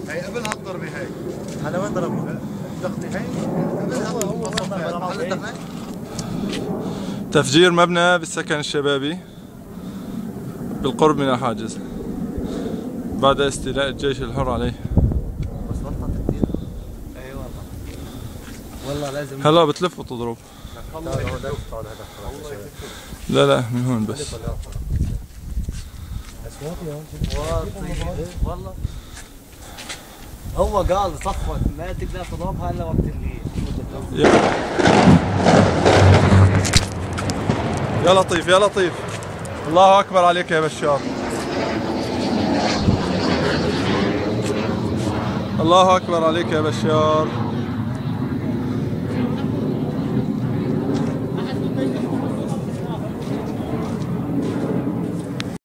هي قبل هالضربة هاي. هذا وين ضربه؟ الدخلة هاي قبل تفجير مبنى بالسكن الشبابي بالقرب من الحاجز بعد استيلاء الجيش الحر عليه. بس ورطة كثير. اي والله لازم هلا بتلف وتضرب. لا لا من هون بس. والله هو قال صفك ما تقدر تضربها الا وقت اللي يا لطيف يا لطيف. الله اكبر عليك يا بشار. الله اكبر عليك يا بشار.